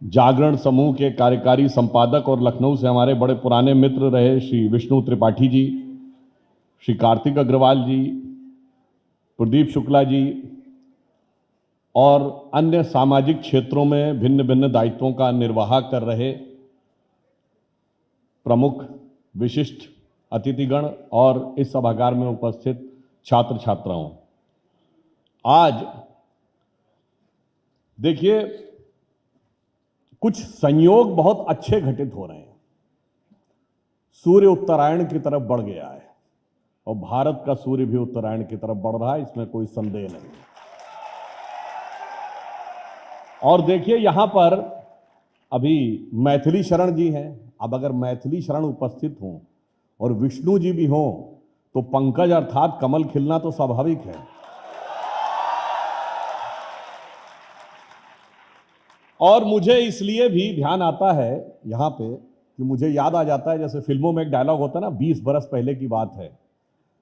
जागरण समूह के कार्यकारी संपादक और लखनऊ से हमारे बड़े पुराने मित्र रहे श्री विष्णु त्रिपाठी जी, श्री कार्तिक अग्रवाल जी, प्रदीप शुक्ला जी और अन्य सामाजिक क्षेत्रों में भिन्न भिन्न दायित्वों का निर्वाह कर रहे प्रमुख विशिष्ट अतिथिगण और इस सभागार में उपस्थित छात्र छात्राओं, आज देखिए कुछ संयोग बहुत अच्छे घटित हो रहे हैं। सूर्य उत्तरायण की तरफ बढ़ गया है और भारत का सूर्य भी उत्तरायण की तरफ बढ़ रहा है, इसमें कोई संदेह नहीं। और देखिए यहां पर अभी मैथिली शरण जी हैं। अब अगर मैथिली शरण उपस्थित हों और विष्णु जी भी हों तो पंकज अर्थात कमल खिलना तो स्वाभाविक है। और मुझे इसलिए भी ध्यान आता है यहां पे कि मुझे याद आ जाता है, जैसे फिल्मों में एक डायलॉग होता है ना, 20 बरस पहले की बात है,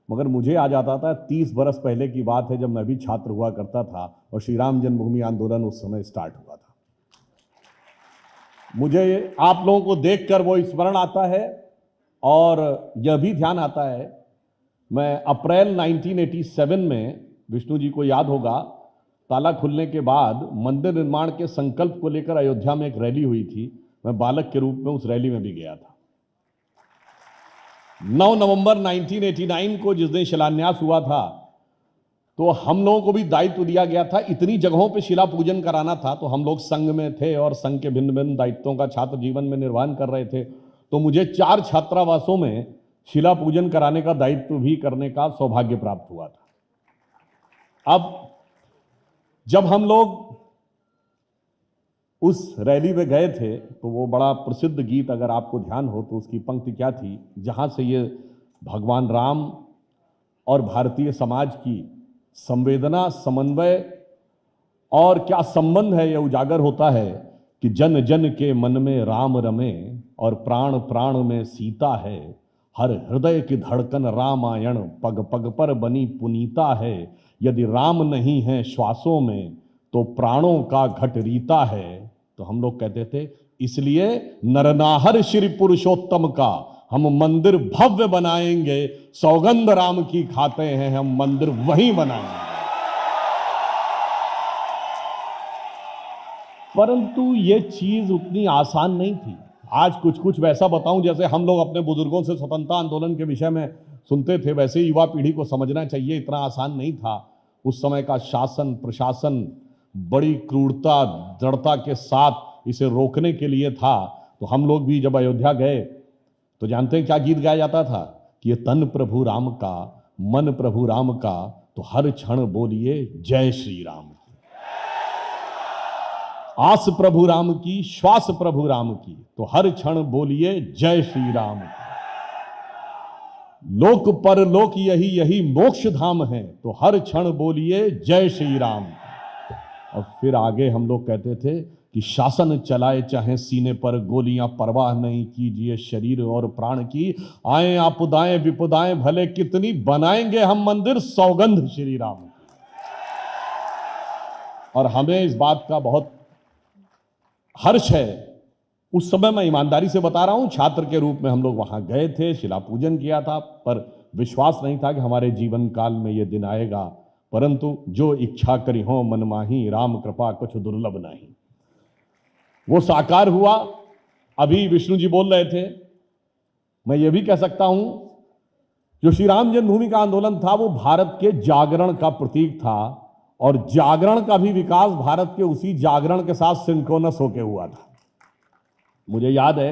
मगर मुझे आ जाता था 30 बरस पहले की बात है, जब मैं भी छात्र हुआ करता था और श्री राम जन्मभूमि आंदोलन उस समय स्टार्ट हुआ था। मुझे आप लोगों को देखकर वो स्मरण आता है और यह भी ध्यान आता है, मैं अप्रैल 1987 में, विष्णु जी को याद होगा, ताला खुलने के बाद मंदिर निर्माण के संकल्प को लेकर अयोध्या में एक रैली हुई थी। मैं बालक के रूप में उस रैली में भी गया था। 9 नवंबर 1989 को जिस दिन शिलान्यास हुआ था, तो हम लोगों को भी दायित्व दिया गया था, इतनी जगहों पे शिला पूजन कराना था। तो हम लोग संघ में थे और संघ के भिन्न भिन्न दायित्वों का छात्र जीवन में निर्वहन कर रहे थे। तो मुझे 4 छात्रावासों में शिला पूजन कराने का दायित्व भी करने का सौभाग्य प्राप्त हुआ था। अब जब हम लोग उस रैली में गए थे तो वो बड़ा प्रसिद्ध गीत, अगर आपको ध्यान हो तो उसकी पंक्ति क्या थी, जहां से ये भगवान राम और भारतीय समाज की संवेदना, समन्वय और क्या संबंध है, यह उजागर होता है कि जन जन के मन में राम रमे और प्राण प्राण में सीता है। हर हृदय की धड़कन रामायण, पग पग पर बनी पुनीता है। यदि राम नहीं है श्वासों में तो प्राणों का घट रीता है। तो हम लोग कहते थे, इसलिए नरनाहर श्री पुरुषोत्तम का हम मंदिर भव्य बनाएंगे, सौगंध राम की खाते हैं हम मंदिर वहीं बनाएंगे। परंतु ये चीज उतनी आसान नहीं थी। आज कुछ कुछ वैसा बताऊं जैसे हम लोग अपने बुजुर्गों से स्वतंत्रता आंदोलन के विषय में सुनते थे, वैसे ही युवा पीढ़ी को समझना चाहिए, इतना आसान नहीं था। उस समय का शासन प्रशासन बड़ी क्रूरता दृढ़ता के साथ इसे रोकने के लिए था। तो हम लोग भी जब अयोध्या गए तो जानते हैं क्या गीत गाया जाता था कि ये तन प्रभु राम का, मन प्रभु राम का, तो हर क्षण बोलिए जय श्री राम। आस प्रभु राम की, श्वास प्रभु राम की, तो हर क्षण बोलिए जय श्री राम। लोक परलोक यही यही मोक्ष धाम है, तो हर क्षण बोलिए जय श्री राम। और फिर आगे हम लोग कहते थे कि शासन चलाए चाहे सीने पर गोलियां, परवाह नहीं कीजिए शरीर और प्राण की। आए आपदाएं विपदाएं भले कितनी, बनाएंगे हम मंदिर सौगंध श्री राम की। और हमें इस बात का बहुत हर्ष है। उस समय मैं ईमानदारी से बता रहा हूं, छात्र के रूप में हम लोग वहां गए थे, शिला पूजन किया था, पर विश्वास नहीं था कि हमारे जीवन काल में यह दिन आएगा। परंतु जो इच्छा करी हो मन माही, राम कृपा कुछ दुर्लभ नहीं, वो साकार हुआ। अभी विष्णु जी बोल रहे थे, मैं ये भी कह सकता हूं, जो श्री राम जन्मभूमि का आंदोलन था वो भारत के जागरण का प्रतीक था और जागरण का भी विकास भारत के उसी जागरण के साथ सिंक्रोनस होकर हुआ था। मुझे याद है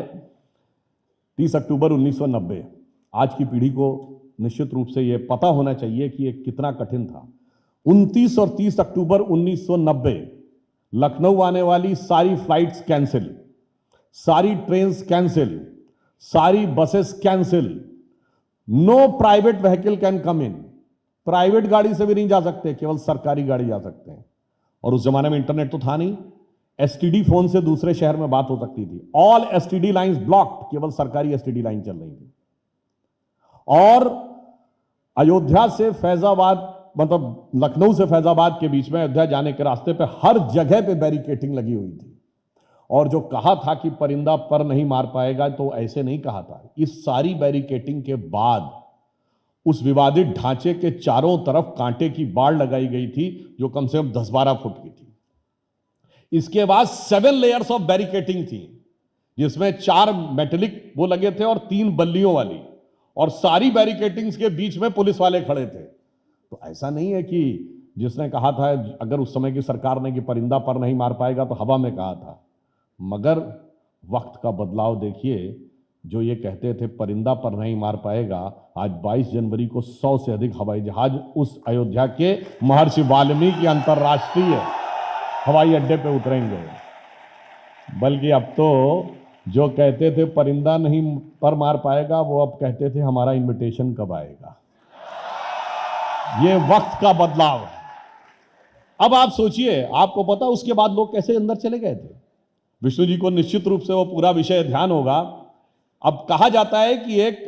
30 अक्टूबर 1990, आज की पीढ़ी को निश्चित रूप से यह पता होना चाहिए कि यह कितना कठिन था। 29 और 30 अक्टूबर 1990 लखनऊ आने वाली सारी फ्लाइट्स कैंसिल, सारी ट्रेन्स कैंसिल, सारी buses cancel, no private vehicle can come in. Private गाड़ी से भी नहीं जा सकते, केवल सरकारी गाड़ी जा सकते हैं। और उस जमाने में इंटरनेट तो था नहीं, एसटीडी फोन से दूसरे शहर में बात हो सकती थी। ऑल एसटीडी लाइंस ब्लॉक्ड, केवल सरकारी एसटीडी लाइन चल रही थी। और अयोध्या से फैजाबाद, मतलब लखनऊ से फैजाबाद के बीच में अयोध्या जाने के रास्ते पे हर जगह पे बैरिकेटिंग लगी हुई थी। और जो कहा था कि परिंदा पर नहीं मार पाएगा, तो ऐसे नहीं कहा था। इस सारी बैरिकेटिंग के बाद उस विवादित ढांचे के चारों तरफ कांटे की बाड़ लगाई गई थी, जो कम से कम 10-12 फुट की थी। इसके बाद 7 लेयर्स ऑफ बैरिकेटिंग थी, जिसमें 4 मेटेलिक वो लगे थे और 3 बल्लियों वाली, और सारी बैरिकेटिंग्स के बीच में पुलिस वाले खड़े थे। तो ऐसा नहीं है कि जिसने कहा था, अगर उस समय की सरकार ने कि परिंदा पर नहीं मार पाएगा, तो हवा में कहा था। मगर वक्त का बदलाव देखिए, जो ये कहते थे परिंदा पर नहीं मार पाएगा, आज 22 जनवरी को 100 से अधिक हवाई जहाज उस अयोध्या के महर्षि वाल्मीकि अंतर्राष्ट्रीय हवाई अड्डे पे उतरेंगे। बल्कि अब तो जो कहते थे परिंदा नहीं पर मार पाएगा, वो अब कहते थे हमारा इनविटेशन कब आएगा। ये वक्त का बदलाव है। अब आप सोचिए, आपको पता उसके बाद लोग कैसे अंदर चले गए थे। विष्णु जी को निश्चित रूप से वो पूरा विषय ध्यान होगा। अब कहा जाता है कि एक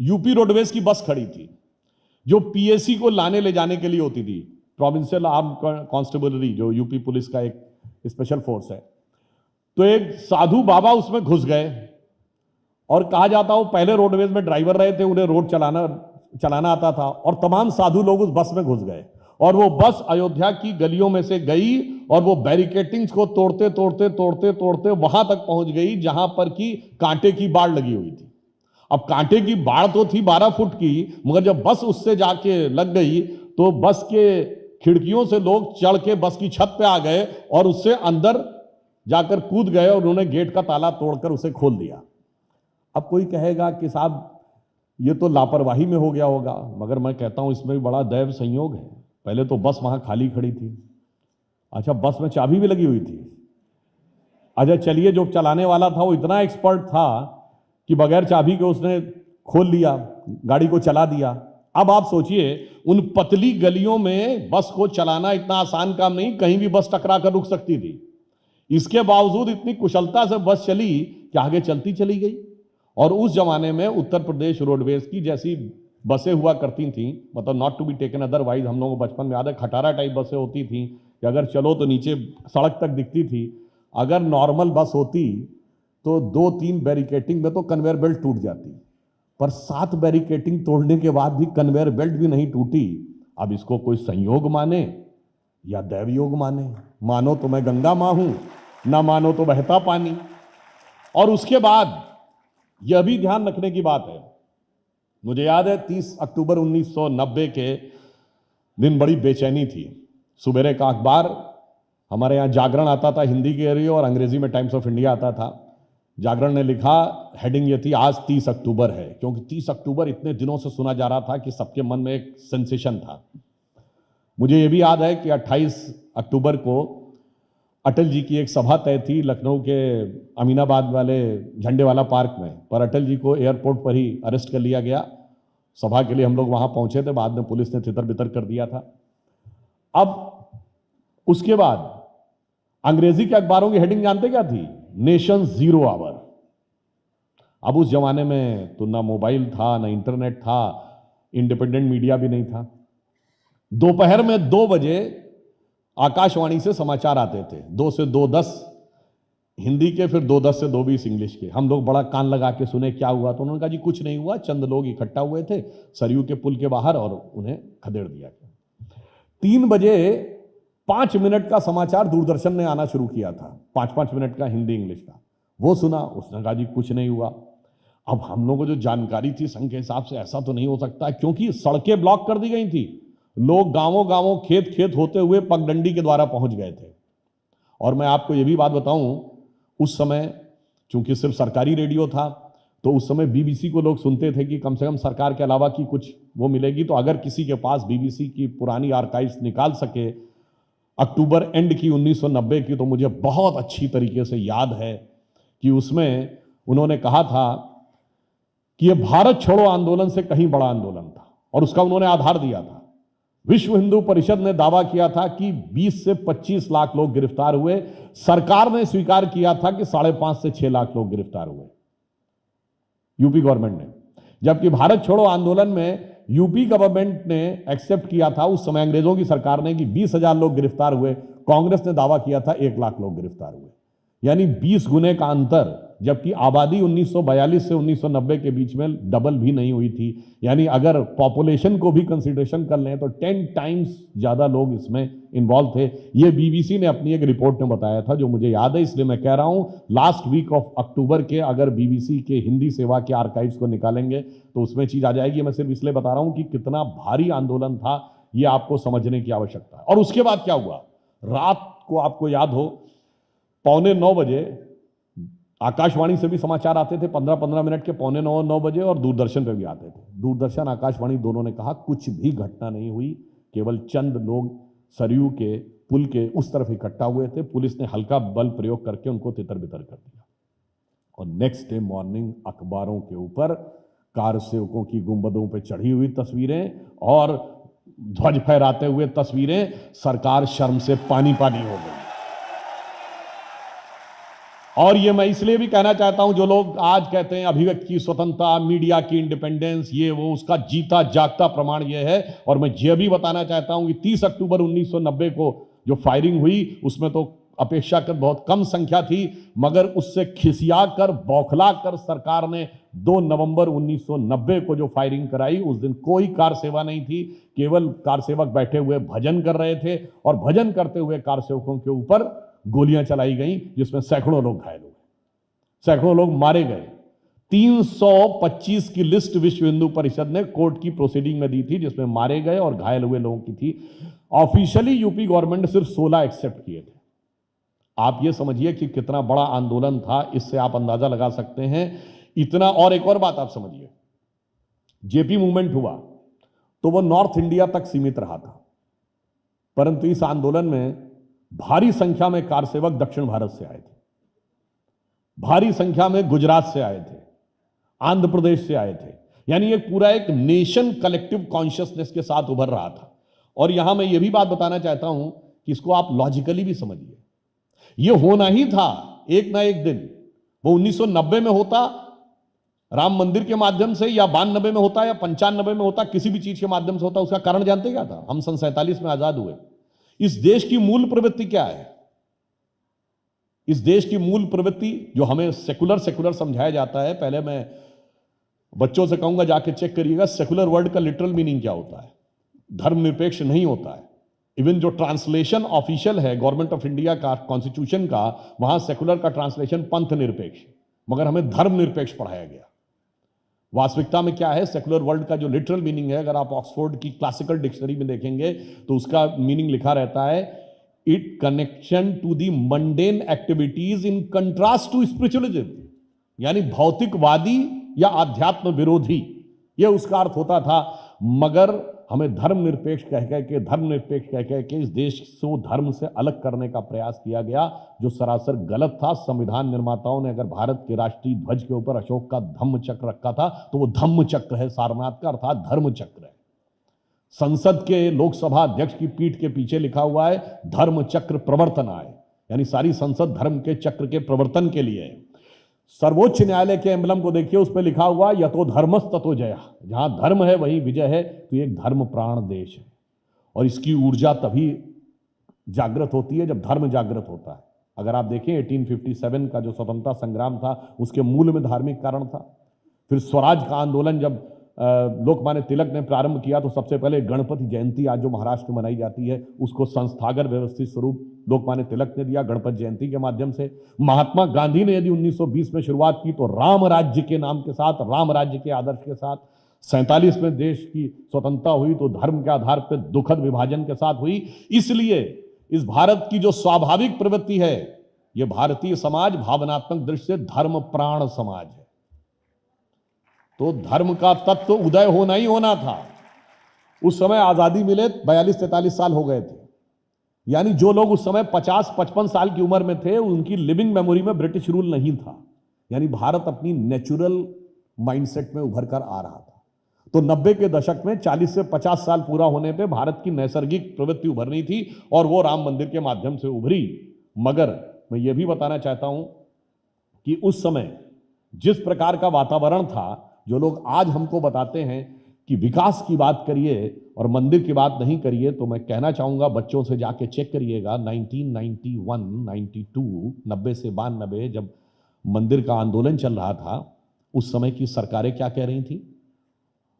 यूपी रोडवेज की बस खड़ी थी, जो पीएसी को लाने ले जाने के लिए होती थी, प्रोविंशियल आर्म कांस्टेबलरी, जो यूपी पुलिस का एक स्पेशल फोर्स है। तो एक साधु बाबा उसमें घुस गए, और कहा जाता वो पहले रोडवेज में ड्राइवर रहे थे, उन्हें रोड चलाना आता था, और तमाम साधु लोग उस बस में घुस गए, और वो बस अयोध्या की गलियों में से गई, और वो बैरिकेटिंग्स को तोड़ते तोड़ते तोड़ते तोड़ते वहां तक पहुंच गई जहां पर की कांटे की बाड़ लगी हुई थी। अब कांटे की बाड़ तो थी 12 फुट की, मगर जब बस उससे जाके लग गई, तो बस के खिड़कियों से लोग चढ़ के बस की छत पे आ गए, और उससे अंदर जाकर कूद गए, और उन्होंने गेट का ताला तोड़कर उसे खोल दिया। अब कोई कहेगा कि साहब ये तो लापरवाही में हो गया होगा, मगर मैं कहता हूं इसमें भी बड़ा दैव संयोग है। पहले तो बस वहां खाली खड़ी थी। अच्छा, बस में चाबी भी लगी हुई थी। अच्छा चलिए, जो चलाने वाला था वो इतना एक्सपर्ट था कि बगैर चाबी के उसने खोल लिया, गाड़ी को चला दिया। अब आप सोचिए, उन पतली गलियों में बस को चलाना इतना आसान काम नहीं, कहीं भी बस टकरा कर रुक सकती थी। इसके बावजूद इतनी कुशलता से बस चली कि आगे चलती चली गई। और उस जमाने में उत्तर प्रदेश रोडवेज की जैसी बसें हुआ करती थी, मतलब not to be taken otherwise, हम लोगों को बचपन में याद है खटारा टाइप बसें होती थी कि अगर चलो तो नीचे सड़क तक दिखती थी। अगर नॉर्मल बस होती तो 2-3 बैरिकेटिंग में तो कन्वेयर बेल्ट टूट जाती, पर 7 बैरिकेटिंग तोड़ने के बाद भी कन्वेयर बेल्ट भी नहीं टूटी। अब इसको कोई संयोग माने या दैव योग माने, मानो तो मैं गंगा मां हूं, ना मानो तो बहता पानी। और उसके बाद यह भी ध्यान रखने की बात है, मुझे याद है 30 अक्टूबर 1990 के दिन बड़ी बेचैनी थी। सुबेरे का अखबार, हमारे यहाँ जागरण आता था हिंदी के एरिया, और अंग्रेजी में टाइम्स ऑफ इंडिया आता था। जागरण ने लिखा, हेडिंग ये थी, आज 30 अक्टूबर है, क्योंकि 30 अक्टूबर इतने दिनों से सुना जा रहा था कि सबके मन में एक सेंसेशन था। मुझे ये भी याद है कि 28 अक्टूबर को अटल जी की एक सभा तय थी लखनऊ के अमीनाबाद वाले झंडे वाला पार्क में, पर अटल जी को एयरपोर्ट पर ही अरेस्ट कर लिया गया। सभा के लिए हम लोग वहां पहुंचे थे, बाद में पुलिस ने तितर बितर कर दिया था। अब उसके बाद अंग्रेजी के अखबारों की हेडिंग जानते क्या थी? Nation zero hour. अब उस जमाने में तो ना मोबाइल था, ना इंटरनेट था, इंडिपेंडेंट मीडिया भी नहीं था। दोपहर में 2 बजे आकाशवाणी से समाचार आते थे, 2 से 2:10 हिंदी के, फिर 2:10 से 2:20 इंग्लिश के। हम लोग बड़ा कान लगा के सुने क्या हुआ, तो उन्होंने कहा जी कुछ नहीं हुआ, चंद लोग इकट्ठा हुए थे सरयू के पुल के बाहर और उन्हें खदेड़ दिया गया। 3 बजे 5 मिनट का समाचार दूरदर्शन ने आना शुरू किया था, 5-5 मिनट का हिंदी इंग्लिश का, वो सुना, उसने कहा जी कुछ नहीं हुआ। अब हम लोगों को जो जानकारी थी संघ के हिसाब से ऐसा तो नहीं हो सकता, क्योंकि सड़कें ब्लॉक कर दी गई थी, लोग गांवों गांवों खेत खेत होते हुए पगडंडी के द्वारा पहुंच गए थे। और मैं आपको यह भी बात बताऊं, उस समय चूंकि सिर्फ सरकारी रेडियो था, तो उस समय बीबीसी को लोग सुनते थे कि कम से कम सरकार के अलावा की कुछ वो मिलेगी। तो अगर किसी के पास बीबीसी की पुरानी आर्काइव्स निकाल सके अक्टूबर एंड की 1990 की, तो मुझे बहुत अच्छी तरीके से याद है कि उसमें उन्होंने कहा था कि यह भारत छोड़ो आंदोलन से कहीं बड़ा आंदोलन था, और उसका उन्होंने आधार दिया था। विश्व हिंदू परिषद ने दावा किया था कि 20 से 25 लाख लोग गिरफ्तार हुए, सरकार ने स्वीकार किया था कि 5.5 से 6 लाख लोग गिरफ्तार हुए, यूपी गवर्नमेंट ने। जबकि भारत छोड़ो आंदोलन में यूपी गवर्नमेंट ने एक्सेप्ट किया था, उस समय अंग्रेजों की सरकार ने, कि 20,000 लोग गिरफ्तार हुए, कांग्रेस ने दावा किया था 1 लाख लोग गिरफ्तार हुए। यानी 20 गुने का अंतर, जबकि आबादी 1942 से 1990 के बीच में डबल भी नहीं हुई थी। यानी अगर पॉपुलेशन को भी कंसीडरेशन कर लें तो 10 टाइम्स ज़्यादा लोग इसमें इन्वॉल्व थे। ये बीबीसी ने अपनी एक रिपोर्ट में बताया था, जो मुझे याद है, इसलिए मैं कह रहा हूँ लास्ट वीक ऑफ अक्टूबर के अगर बीबीसी के हिंदी सेवा के आर्काइव्स को निकालेंगे तो उसमें चीज़ आ जाएगी। मैं सिर्फ इसलिए बता रहा हूँ कि कितना भारी आंदोलन था, ये आपको समझने की आवश्यकता है। और उसके बाद क्या हुआ, रात को आपको याद हो 8:45 बजे आकाशवाणी से भी समाचार आते थे, 15-15 मिनट के, 8:45-9 बजे, और दूरदर्शन पे भी आते थे। दूरदर्शन आकाशवाणी दोनों ने कहा कुछ भी घटना नहीं हुई, केवल चंद लोग सरयू के पुल के उस तरफ इकट्ठा हुए थे, पुलिस ने हल्का बल प्रयोग करके उनको तितर बितर कर दिया। और नेक्स्ट डे मॉर्निंग अखबारों के ऊपर कार सेवकों की गुंबदों पे चढ़ी हुई तस्वीरें और ध्वज फहराते हुए तस्वीरें, सरकार शर्म से पानी पानी हो गई। और ये मैं इसलिए भी कहना चाहता हूं, जो लोग आज कहते हैं अभिव्यक्ति की स्वतंत्रता, मीडिया की इंडिपेंडेंस, ये वो, उसका जीता जागता प्रमाण ये है। और मैं ये भी बताना चाहता हूं कि 30 अक्टूबर 1990 को जो फायरिंग हुई उसमें तो अपेक्षाकृत बहुत कम संख्या थी, मगर उससे खिसिया कर, बौखला कर सरकार ने 2 नवंबर 1990 को जो फायरिंग कराई, उस दिन कोई कार सेवा नहीं थी, केवल कार सेवक बैठे हुए भजन कर रहे थे और भजन करते हुए कार सेवकों के ऊपर गोलियां चलाई गई, जिसमें सैकड़ों लोग घायल हुए, सैकड़ों लोग मारे गए। 325 की लिस्ट विश्व हिंदू परिषद ने कोर्ट की प्रोसीडिंग में दी थी, जिसमें मारे गए और घायल हुए लोगों की थी। ऑफिशियली यूपी गवर्नमेंट ने सिर्फ 16 एक्सेप्ट किए थे। आप ये समझिए कि कितना बड़ा आंदोलन था, इससे आप अंदाजा लगा सकते हैं इतना। और एक और बात आप समझिए, जेपी मूवमेंट हुआ तो वो नॉर्थ इंडिया तक सीमित रहा था, परंतु इस आंदोलन में भारी संख्या में कार सेवक दक्षिण भारत से आए थे, भारी संख्या में गुजरात से आए थे, आंध्र प्रदेश से आए थे। यानी एक पूरा एक नेशन कलेक्टिव कॉन्शियसनेस के साथ उभर रहा था। और यहां मैं ये भी बात बताना चाहता हूं कि इसको आप लॉजिकली भी समझिए, ये होना ही था एक ना एक दिन। वो 1990 में होता राम मंदिर के माध्यम से, या 92 में होता, या 95 में होता, किसी भी चीज के माध्यम से होता। उसका कारण जानते क्या था? हम सन 47 में आजाद हुए। इस देश की मूल प्रवृत्ति क्या है? इस देश की मूल प्रवृत्ति, जो हमें सेकुलर समझाया जाता है, पहले मैं बच्चों से कहूंगा जाके चेक करिएगा सेकुलर वर्ड का लिटरल मीनिंग क्या होता है। धर्मनिरपेक्ष नहीं होता है। इवन जो ट्रांसलेशन ऑफिशियल है गवर्नमेंट ऑफ इंडिया का, कॉन्स्टिट्यूशन का, वहां सेकुलर का ट्रांसलेशन पंथ निरपेक्ष, मगर हमें धर्मनिरपेक्ष पढ़ाया गया। वास्तविकता में क्या है? सेकुलर वर्ल्ड का जो लिटरल मीनिंग है, अगर आप ऑक्सफोर्ड की क्लासिकल डिक्शनरी में देखेंगे तो उसका मीनिंग लिखा रहता है, it connection to the mundane activities in contrast to spiritualism, यानी भौतिकवादी या अध्यात्म विरोधी, यह उसका अर्थ होता था। मगर हमें धर्मनिरपेक्ष कह के इस देश को धर्म से अलग करने का प्रयास किया गया, जो सरासर गलत था। संविधान निर्माताओं ने अगर भारत के राष्ट्रीय ध्वज के ऊपर अशोक का धम्म चक्र रखा था तो वो धम्म चक्र है, सारनाथ का अर्थात धर्म चक्र है। संसद के लोकसभा अध्यक्ष की पीठ के पीछे लिखा हुआ है धर्म चक्र प्रवर्तनाय, यानी सारी संसद धर्म के चक्र के प्रवर्तन के लिए है। सर्वोच्च न्यायालय के एम्बलम को देखिए, उस पर लिखा हुआ यतो धर्मस् ततो जयः, जहां धर्म है वहीं विजय है। तो ये एक धर्म प्राण देश है, और इसकी ऊर्जा तभी जागृत होती है जब धर्म जागृत होता है। अगर आप देखें 1857 का जो स्वतंत्रता संग्राम था, उसके मूल में धार्मिक कारण था। फिर स्वराज का आंदोलन जब लोकमान्य तिलक ने प्रारंभ किया तो सबसे पहले गणपति जयंती, आज जो महाराष्ट्र में मनाई जाती है, उसको संस्थागत व्यवस्थित स्वरूप लोकमान्य तिलक ने दिया गणपति जयंती के माध्यम से। महात्मा गांधी ने यदि 1920 में शुरुआत की तो राम राज्य के नाम के साथ, राम राज्य के आदर्श के साथ। 47 में देश की स्वतंत्रता हुई तो धर्म के आधार पर दुखद विभाजन के साथ हुई। इसलिए इस भारत की जो स्वाभाविक प्रवृत्ति है, यह भारतीय समाज भावनात्मक दृष्टि से धर्म प्राण समाज है। तो धर्म का तत्व उदय होना ही होना था। उस समय आजादी मिले 42-43 साल हो गए थे, यानी जो लोग उस समय 50-55 साल की उम्र में थे, उनकी लिविंग मेमोरी में ब्रिटिश रूल नहीं था। यानी भारत अपनी नेचुरल माइंडसेट में उभर कर आ रहा था। तो 90 के दशक में 40 से 50 साल पूरा होने पे भारत की नैसर्गिक प्रवृत्ति उभरनी थी, और वो राम मंदिर के माध्यम से उभरी। मगर मैं ये भी बताना चाहता हूं कि उस समय जिस प्रकार का वातावरण था, जो लोग आज हमको बताते हैं कि विकास की बात करिए और मंदिर की बात नहीं करिए, तो मैं कहना चाहूंगा बच्चों से जाके चेक करिएगा 1991, 92, 90 से 92 जब मंदिर का आंदोलन चल रहा था, उस समय की सरकारें क्या कह रही थी?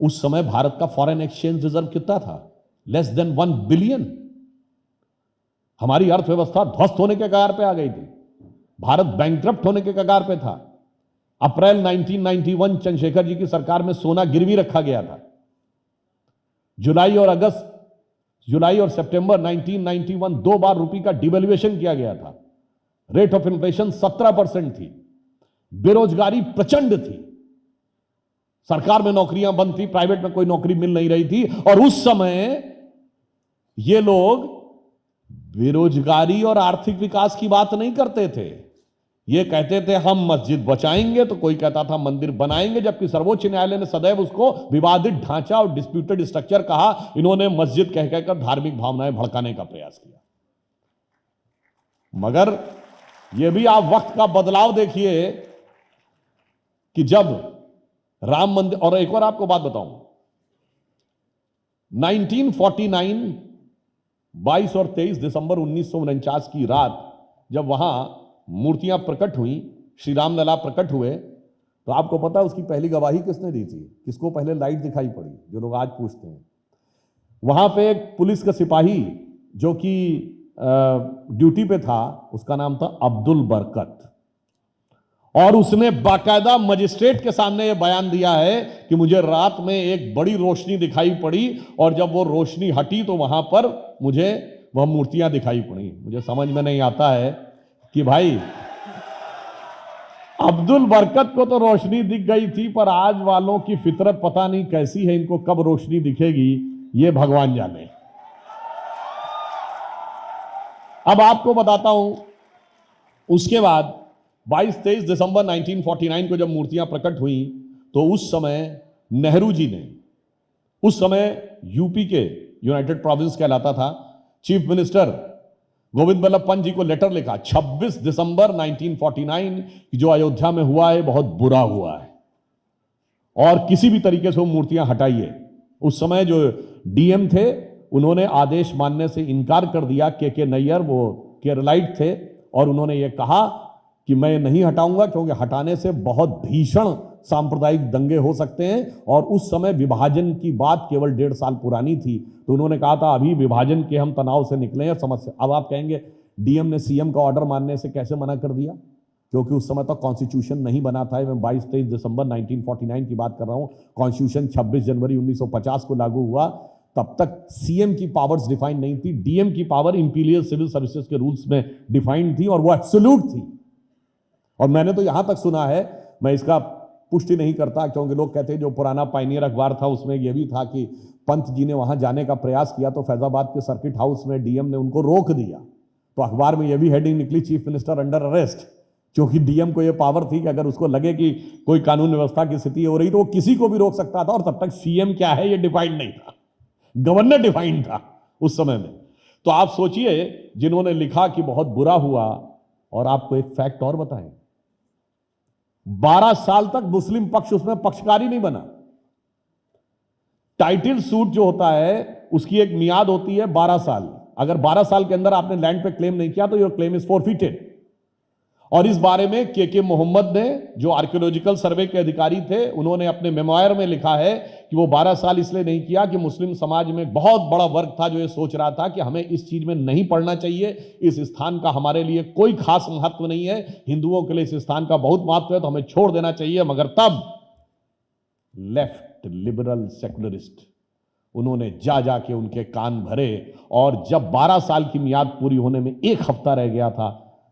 उस समय भारत का फॉरेन एक्सचेंज रिजर्व कितना था? Less than 1 billion. हमारी अर्थव्यवस्था ध्वस्त होने के कगार पे आ गई थी, भारत बैंकक्रप्ट होने के कगार पे था। अप्रैल 1991 चंद्रशेखर जी की सरकार में सोना गिरवी रखा गया था। जुलाई और सितंबर 1991 दो बार रुपये का डिवैल्यूएशन किया गया था। रेट ऑफ इन्फ्लेशन 17% थी, बेरोजगारी प्रचंड थी, सरकार में नौकरियां बंद थी, प्राइवेट में कोई नौकरी मिल नहीं रही थी। और उस समय ये लोग बेरोजगारी और आर्थिक विकास की बात नहीं करते थे, ये कहते थे हम मस्जिद बचाएंगे, तो कोई कहता था मंदिर बनाएंगे, जबकि सर्वोच्च न्यायालय ने सदैव उसको विवादित ढांचा और डिस्प्यूटेड स्ट्रक्चर कहा। इन्होंने मस्जिद कह कहकर धार्मिक भावनाएं भड़काने का प्रयास किया। मगर यह भी आप वक्त का बदलाव देखिए कि जब राम मंदिर, और एक और आपको बात बताऊं, 1949 22 और 23 दिसंबर 1949 की रात जब वहां मूर्तियां प्रकट हुई, श्री राम लला प्रकट हुए, तो आपको पता है उसकी पहली गवाही किसने दी थी? किसको पहले लाइट दिखाई पड़ी? जो लोग आज पूछते हैं, वहां पे एक पुलिस का सिपाही जो कि ड्यूटी पे था, उसका नाम था अब्दुल बरकत, और उसने बाकायदा मजिस्ट्रेट के सामने यह बयान दिया है कि मुझे रात में एक बड़ी रोशनी दिखाई पड़ी और जब वो रोशनी हटी तो वहां पर मुझे वह मूर्तियां दिखाई पड़ी। मुझे समझ में नहीं आता है कि भाई अब्दुल बरकत को तो रोशनी दिख गई थी, पर आज वालों की फितरत पता नहीं कैसी है, इनको कब रोशनी दिखेगी ये भगवान जाने। अब आपको बताता हूं, उसके बाद 22-23 दिसंबर 1949 को जब मूर्तियां प्रकट हुई, तो उस समय नेहरू जी ने, उस समय यूपी के यूनाइटेड प्रोविंस कहलाता था, चीफ मिनिस्टर गोविंद बल्लभ पंत जी को लेटर लिखा 26 दिसंबर 1949 कि जो अयोध्या में हुआ है बहुत बुरा हुआ है और किसी भी तरीके से वो मूर्तियां हटाइए। उस समय जो डीएम थे उन्होंने आदेश मानने से इनकार कर दिया। के नैयर, वो केरलाइट थे, और उन्होंने ये कहा कि मैं नहीं हटाऊंगा क्योंकि हटाने से बहुत भीषण सांप्रदायिक दंगे हो सकते हैं, और उस समय विभाजन की बात केवल 1.5 साल पुरानी थी, तो उन्होंने कहा था अभी विभाजन के हम तनाव से निकले हैं, समस्या। अब आप कहेंगे डीएम ने सीएम का ऑर्डर मानने से कैसे मना कर दिया? क्योंकि उस समय तक कॉन्स्टिट्यूशन नहीं बना था। मैं 22-23 दिसंबर 1949 की बात कर रहा हूं। कॉन्स्टिट्यूशन 26 जनवरी 1950 को लागू हुआ, तब तक सीएम की पावर्स डिफाइन नहीं थी। डीएम की पावर इंपीरियल सिविल सर्विसेज के रूल्स में डिफाइंड थी और वो एब्सोल्यूट थी। और मैंने तो यहां तक सुना है, मैं इसका पुष्टि नहीं करता क्योंकि लोग कहते हैं जो पुराना पायनियर अखबार था उसमें यह भी था कि पंत जी ने वहां जाने का प्रयास किया तो फैजाबाद के सर्किट हाउस में डीएम ने उनको रोक दिया। तो अखबार में यह भी हेडिंग निकली, चीफ मिनिस्टर अंडर अरेस्ट, क्योंकि डीएम को यह पावर थी कि अगर उसको लगे कि कोई कानून व्यवस्था की स्थिति हो रही तो वो किसी को भी रोक सकता था, और तब तक सीएम क्या है यह डिफाइंड नहीं था, गवर्नर डिफाइंड था उस समय में। तो आप सोचिए जिन्होंने लिखा कि बहुत बुरा हुआ, और आपको एक फैक्ट और बताएं, 12 साल तक मुस्लिम पक्ष उसमें पक्षकारी नहीं बना। टाइटल सूट जो होता है उसकी एक मियाद होती है 12 साल। अगर 12 साल के अंदर आपने लैंड पे क्लेम नहीं किया तो योर क्लेम इज फॉरफिटेड। और इस बारे में के मोहम्मद ने, जो आर्कियोलॉजिकल सर्वे के अधिकारी थे, उन्होंने अपने मेमोयर में लिखा है कि वो 12 साल इसलिए नहीं किया कि मुस्लिम समाज में बहुत बड़ा वर्ग था जो ये सोच रहा था कि हमें इस चीज में नहीं पढ़ना चाहिए, इस स्थान का हमारे लिए कोई खास महत्व नहीं है, हिंदुओं के लिए इस स्थान का बहुत महत्व है तो हमें छोड़ देना चाहिए। मगर तब लेफ्ट लिबरल सेकुलरिस्ट उन्होंने जा जाके उनके कान भरे, और जब 12 साल की मियाद पूरी होने में एक हफ्ता रह गया था,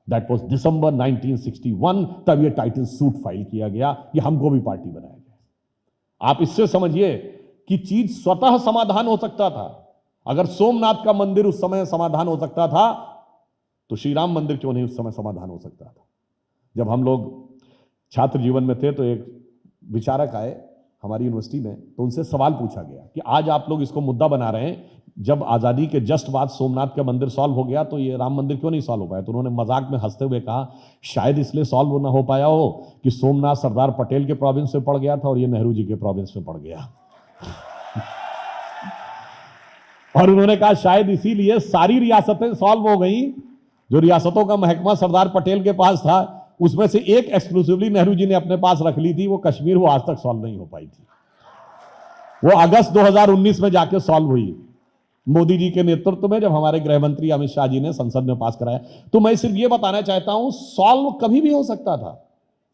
दैट वाज दिसंबर 1961, तब ये टाइटल सूट फाइल किया गया कि हमको भी पार्टी बनाया गया। आप इससे समझिए कि चीज स्वतः समाधान हो सकता था। अगर सोमनाथ का मंदिर उस समय समाधान हो सकता था तो श्री राम मंदिर क्यों नहीं उस समय समाधान हो सकता था? जब हम लोग छात्र जीवन में थे तो एक विचारक आए हमारी यूनिवर्सिटी में, तो उनसे सवाल पूछा गया कि आज आप लोग इसको मुद्दा बना रहे हैं, जब आज़ादी के जस्ट बाद सोमनाथ का मंदिर सॉल्व हो गया तो ये राम मंदिर क्यों नहीं सॉल्व हो पाया? तो उन्होंने मजाक में हंसते हुए कहा, शायद इसलिए सॉल्व ना हो पाया हो कि सोमनाथ सरदार पटेल के प्रोविंस में पड़ गया था और ये नेहरू जी के प्रोविंस में पड़ गया। और उन्होंने कहा शायद इसीलिए सारी रियासतें सॉल्व हो गई। जो रियासतों का महकमा सरदार पटेल के पास था, उसमें से एक एक्सक्लूसिवली नेहरू जी ने अपने पास रख ली थी, वो कश्मीर, वो आज तक सॉल्व नहीं हो पाई थी। वो अगस्त 2019 में जाके सॉल्व हुई, मोदी जी के नेतृत्व में, जब हमारे गृह मंत्री अमित शाह जी ने संसद में पास कराया। तो मैं सिर्फ ये बताना चाहता हूं, सॉल्व कभी भी हो सकता था।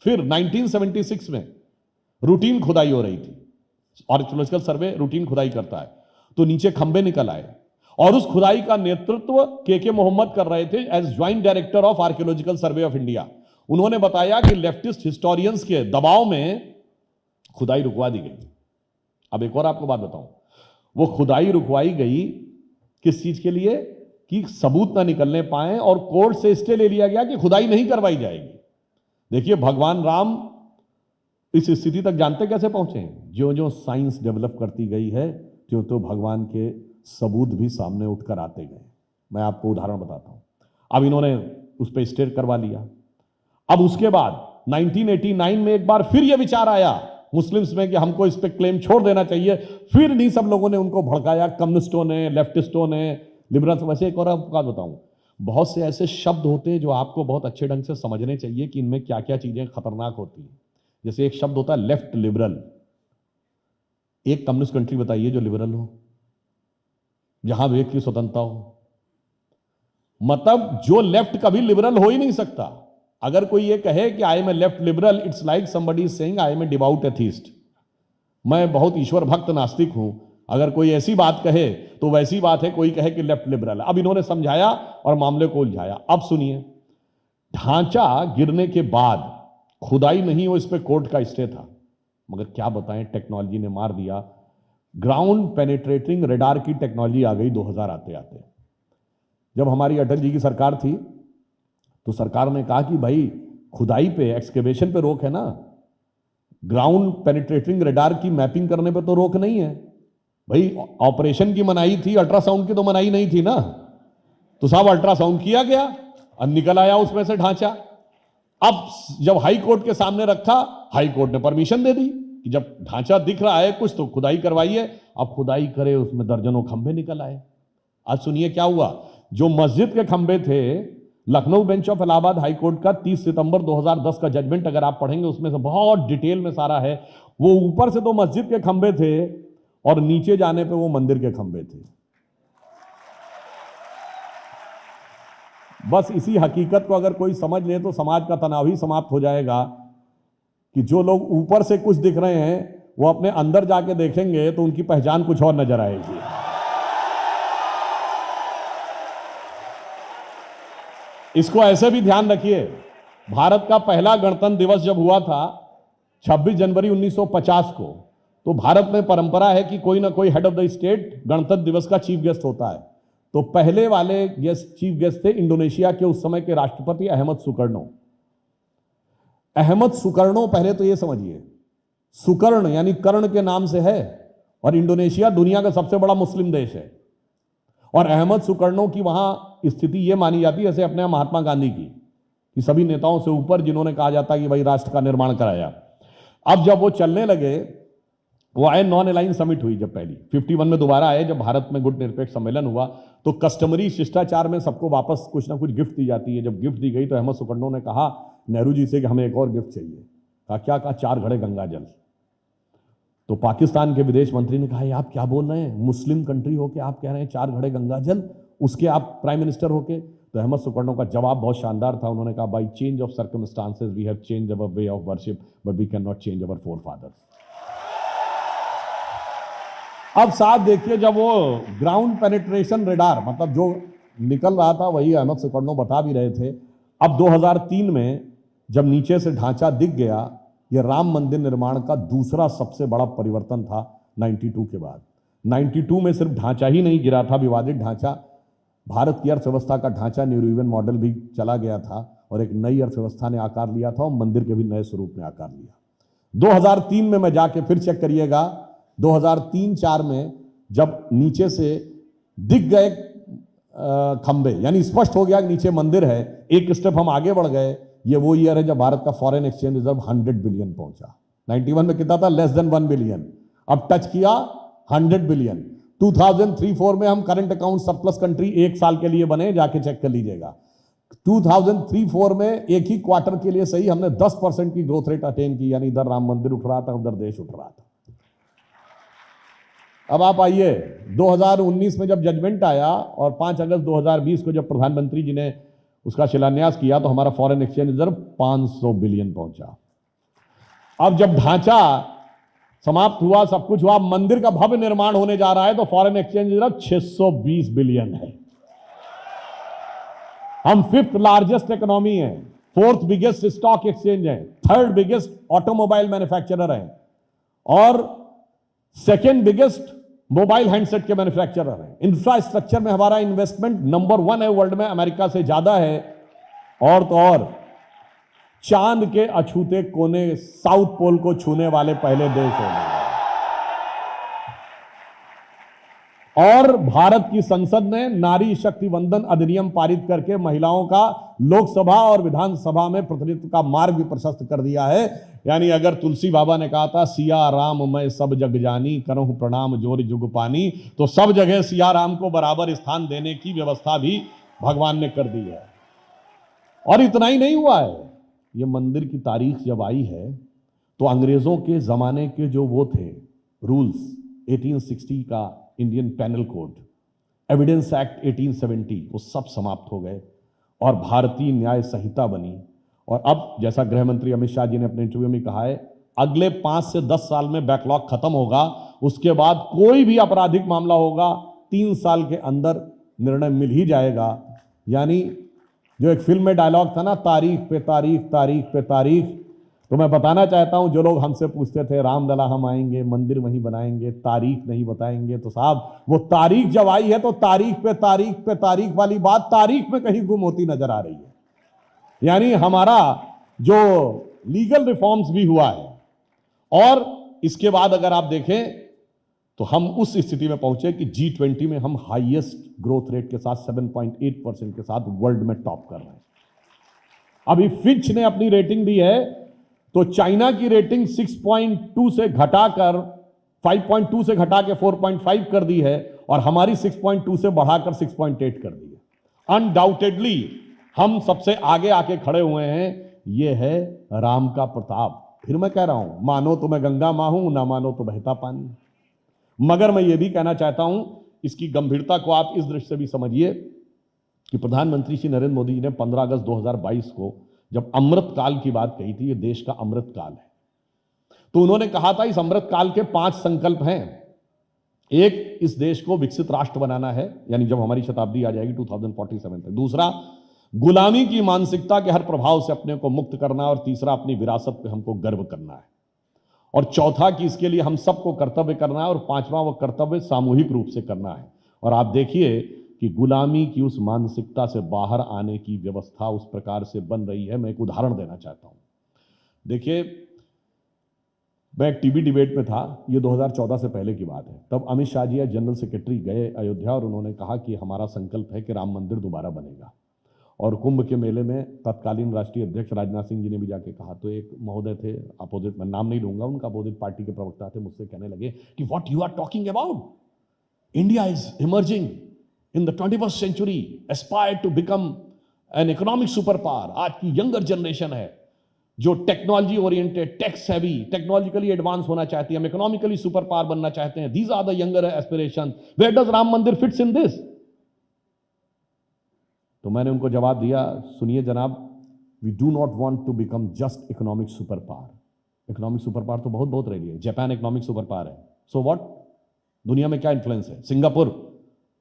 फिर 1976 में रूटीन खुदाई हो रही थी, आर्कियोलॉजिकल सर्वे रूटीन खुदाई करता है, तो नीचे खंबे निकल आए, और उस खुदाई का नेतृत्व के मोहम्मद कर रहे थे as joint director of archaeological survey of India. उन्होंने बताया कि लेफ्टिस्ट हिस्टोरियंस के दबाव में खुदाई रुकवा दी गई। अब एक और आपको बात बताऊं, वो खुदाई रुकवाई गई किस चीज के लिए? कि सबूत ना निकलने पाए, और कोर्ट से स्टे ले लिया गया कि खुदाई नहीं करवाई जाएगी। देखिए, भगवान राम इस स्थिति तक जानते कैसे पहुंचे? जो जो साइंस डेवलप करती गई है, त्यों तो भगवान के सबूत भी सामने उठकर आते गए। मैं आपको उदाहरण बताता हूं। अब इन्होंने उस पर स्टे करवा लिया। अब उसके बाद 1989 में एक बार फिर यह विचार आया मुस्लिम्स में कि हमको इस पे क्लेम छोड़ देना चाहिए। फिर नहीं सब लोगों ने उनको भड़काया, कम्युनिस्टों ने, लेफ्टिस्टों ने, लिबरल्स। वैसे एक और आपको बात बताऊं, बहुत से ऐसे शब्द होते हैं जो आपको बहुत अच्छे ढंग से समझने चाहिए कि इनमें क्या क्या चीजें खतरनाक होती हैं। जैसे एक शब्द होता है लेफ्ट लिबरल। एक कम्युनिस्ट कंट्री बताइए जो लिबरल हो, जहां विवेक की स्वतंत्रता हो। मतलब जो लेफ्ट कभी लिबरल हो ही नहीं सकता। अगर कोई ये कहे कि I am a left liberal, it's like somebody saying I am a devout atheist. मैं बहुत ईश्वर भक्त नास्तिक हूं। अगर कोई ऐसी बात कहे तो वैसी बात है कोई कहे कि लेफ्ट लिबरल है। अब इन्होंने समझाया और मामले को उलझाया। अब सुनिए, ढांचा गिरने के बाद खुदाई नहीं हो, इस पे कोर्ट का स्टे था, मगर क्या बताएं, टेक्नोलॉजी ने मार दिया। ग्राउंड पेनिट्रेटिंग रेडार की टेक्नोलॉजी आ गई 2000 आते आते। जब हमारी अटल जी की सरकार थी तो सरकार ने कहा कि भाई खुदाई पे, एक्सकेवेशन पे रोक है ना, ग्राउंड पेनिट्रेटिंग रेडार की मैपिंग करने पे तो रोक नहीं है। भाई ऑपरेशन की मनाही थी, अल्ट्रासाउंड की तो मनाही नहीं थी ना। तो साहब अल्ट्रासाउंड किया गया और निकल आया उसमें से ढांचा। अब जब हाई कोर्ट के सामने रखा, हाई कोर्ट ने परमिशन दे दी कि जब ढांचा दिख रहा है कुछ तो खुदाई करवाइए। अब खुदाई करे, उसमें दर्जनों खंभे निकल आए। आज सुनिए क्या हुआ। जो मस्जिद के खंभे थे, Lucknow bench of Allahabad high court का 30 सितंबर 2010 का जजमेंट अगर आप पढ़ेंगे, उसमें से बहुत डिटेल में सारा है। वो ऊपर से तो मस्जिद के खंभे थे और नीचे जाने पे वो मंदिर के खंभे थे। बस इसी हकीकत को अगर कोई समझ ले तो समाज का तनाव ही समाप्त हो जाएगा कि जो लोग ऊपर से कुछ दिख रहे हैं वो अपने अंदर जाके देखेंगे तो उनकी पहचान कुछ और नजर आएगी। इसको ऐसे भी ध्यान रखिए, भारत का पहला गणतंत्र दिवस जब हुआ था 26 जनवरी 1950 को, तो भारत में परंपरा है कि कोई ना कोई हेड ऑफ द स्टेट गणतंत्र दिवस का चीफ गेस्ट होता है। तो पहले वाले गेस्ट, चीफ गेस्ट थे इंडोनेशिया के उस समय के राष्ट्रपति अहमद सुकर्णो। अहमद सुकर्णो, पहले तो ये समझिए, सुकर्ण यानी कर्ण के नाम से है, और इंडोनेशिया दुनिया का सबसे बड़ा मुस्लिम देश है। और अहमद सुकर्णो की वहां स्थिति यह मानी जाती है जैसे अपने यहाँ महात्मा गांधी की, कि सभी नेताओं से ऊपर, जिन्होंने कहा जाता है कि भाई राष्ट्र का निर्माण कराया। अब जब वो चलने लगे, वो आए, नॉन अलाइन समिट हुई जब पहली, 51 में दोबारा आए, जब भारत में गुट निरपेक्ष सम्मेलन हुआ, तो कस्टमरी शिष्टाचार में सबको वापस कुछ ना कुछ गिफ्ट दी जाती है। जब गिफ्ट दी गई तो अहमद सुकर्णो ने कहा नेहरू जी से कि हमें एक और गिफ्ट चाहिए। कहा क्या? कहा 4 घड़े गंगा जल। तो पाकिस्तान के विदेश मंत्री ने कहा आप क्या बोल रहे हैं, मुस्लिम कंट्री होके आप कह रहे हैं 4 घड़े गंगा जल, उसके आप प्राइम मिनिस्टर होके? तो अहमद सुकर्णो का जवाब बहुत शानदार था। उन्होंने कहा by change of circumstances we have change our way of worship but we can not change our forefathers. अब साथ देखिए, जब वो ग्राउंड पेनिट्रेशन रेडार, मतलब जो निकल रहा था वही अहमद सुकर्णो बता भी रहे थे। अब 2003 में जब नीचे से ढांचा दिख गया, यह राम मंदिर निर्माण का दूसरा सबसे बड़ा परिवर्तन था 92 के बाद। 92 में सिर्फ ढांचा ही नहीं गिरा था, विवादित ढांचा, भारत की अर्थव्यवस्था का ढांचा न्यूरोवियन मॉडल भी चला गया था और एक नई अर्थव्यवस्था ने आकार लिया था और मंदिर के भी नए स्वरूप ने आकार लिया। 2003 में मैं जाके फिर चेक करिएगा, 2003-4 में जब नीचे से दिख गए खंबे, यानी स्पष्ट हो गया कि नीचे मंदिर है, एक स्टेप हम आगे बढ़ गए। ये वो ईयर है जब भारत का फॉरेन एक्सचेंज रिजर्व 100 बिलियन पहुंचा। 91 में कितना था? Less than 1 billion. अब टच किया 100 बिलियन। 2003-4 में हम करंट अकाउंट सरप्लस कंट्री 1 साल के लिए बने, जाके चेक कर लीजिएगा। 2003-4 में एक ही क्वार्टर के लिए सही हमने 10% की ग्रोथ रेट अटेन की, यानी इधर राम मंदिर उठ रहा था, उधर देश उठ रहा था। अब आप आइए 2019 में जब जजमेंट आया और 5 अगस्त 2020 को जब प्रधानमंत्री जी ने उसका शिलान्यास किया तो हमारा फॉरेन एक्सचेंज रिजर्व 500 बिलियन पहुंचा। अब जब ढांचा समाप्त हुआ, सब कुछ हुआ, मंदिर का भव्य निर्माण होने जा रहा है, तो फॉरेन एक्सचेंज रिजर्व 620 बिलियन है। हम 5th लार्जेस्ट इकोनॉमी है, 4th बिगेस्ट स्टॉक एक्सचेंज है, 3rd बिगेस्ट ऑटोमोबाइल मैन्युफैक्चरर है और 2nd बिगेस्ट मोबाइल हैंडसेट के मैन्युफैक्चरर है। इंफ्रास्ट्रक्चर में हमारा इन्वेस्टमेंट नंबर 1 है वर्ल्ड में, अमेरिका से ज्यादा है। और तो और चांद के अछूते कोने साउथ पोल को छूने वाले पहले देश हो गए। और भारत की संसद ने नारी शक्ति वंदन अधिनियम पारित करके महिलाओं का लोकसभा और विधानसभा में प्रतिनिधित्व का मार्ग भी प्रशस्त कर दिया है। यानी अगर तुलसी बाबा ने कहा था सिया राम मैं सब जग जानी, करहूं प्रणाम जोर जुग पानी, तो सब जगह सिया राम को बराबर स्थान देने की व्यवस्था भी भगवान ने कर दी है। और इतना ही नहीं हुआ है, ये मंदिर की तारीख जब आई है तो अंग्रेजों के जमाने के जो वो थे रूल्स, 1860 का Indian panel code, evidence act 1870, वो सब समाप्त हो गए और भारतीय न्याय संहिता बनी। और अब जैसा गृह मंत्री अमित शाह जी ने अपने इंटरव्यू में कहा है, अगले 5 से 10 साल में बैकलॉग खत्म होगा, उसके बाद कोई भी आपराधिक मामला होगा 3 साल के अंदर निर्णय मिल ही जाएगा। यानी जो एक फिल्म में डायलॉग था ना, तारीख पे तारीख, तारीख पे तारीख, तो मैं बताना चाहता हूं जो लोग हमसे पूछते थे रामलला हम आएंगे, मंदिर वहीं बनाएंगे, तारीख नहीं बताएंगे, तो साहब वो तारीख जब आई है तो तारीख पे तारीख पे तारीख वाली बात तारीख में कहीं गुम होती नजर आ रही है। यानी हमारा जो लीगल रिफॉर्म्स भी हुआ है और इसके बाद अगर आप देखें तो हम उस स्थिति में पहुंचे कि G20 में हम हाईएस्ट ग्रोथ रेट के साथ 7.8% के साथ वर्ल्ड में टॉप कर रहे हैं। अभी फिच ने अपनी रेटिंग दी है तो चाइना की रेटिंग 6.2 से घटाकर 5.2 से घटा के 4.5 कर दी है और हमारी 6.2 से बढ़ाकर 6.8 कर दी है। अनडाउटेडली हम सबसे आगे आके खड़े हुए हैं। यह है राम का प्रताप। फिर मैं कह रहा हूं, मानो तो मैं गंगा मां हूं, ना मानो तो बहता पानी। मगर मैं ये भी कहना चाहता हूं, इसकी गंभीरता को आप इस दृष्टि से भी समझिए कि प्रधानमंत्री श्री नरेंद्र मोदी जी ने 15 अगस्त 2022 को जब अमृत काल की बात कही थी, ये देश का अमृत काल है, तो उन्होंने कहा था इस अमृत काल के 5 संकल्प हैं। एक, इस देश को विकसित राष्ट्र बनाना है, यानी जब हमारी शताब्दी आ जाएगी 2047 तक। दूसरा, गुलामी की मानसिकता के हर प्रभाव से अपने को मुक्त करना। और तीसरा, अपनी विरासत पे हमको गर्व करना है। और चौथा कि इसके लिए हम सबको कर्तव्य करना है। और पांचवा, वो कर्तव्य सामूहिक रूप से करना है। और आप देखिए कि गुलामी की उस मानसिकता से बाहर आने की व्यवस्था उस प्रकार से बन रही है। मैं एक उदाहरण देना चाहता हूं। देखिए, मैं एक टीवी डिबेट में था, ये 2014 से पहले की बात है। तब अमित शाह जी जनरल सेक्रेटरी गए अयोध्या और उन्होंने कहा कि हमारा संकल्प है कि राम मंदिर दोबारा बनेगा। और कुंभ के मेले में तत्कालीन राष्ट्रीय अध्यक्ष राजनाथ सिंह जी ने भी जाके कहा। तो एक महोदय थे अपोजिट, मैं नाम नहीं लूंगा, उनका अपोजिट पार्टी के प्रवक्ता थे, मुझसे कहने लगे कि what you are talking about, India is emerging in the 21st century, aspire to become an economic super power. आज की यंगर जनरेशन है जो technology oriented, techs heavy, technologically advance होना चाहती है, हम इकोनॉमिकली सुपर पावर बनना चाहते हैं। These are the younger aspiration, where does Ram Mandir fits in this? तो मैंने उनको जवाब दिया, सुनिए जनाब, we do not want to become just economic super power. Economic super power तो बहुत बहुत रह रही है, जापान इकोनॉमिक सुपर पावर है, सो व्हाट? दुनिया में क्या इन्फ्लुएंस है? Singapore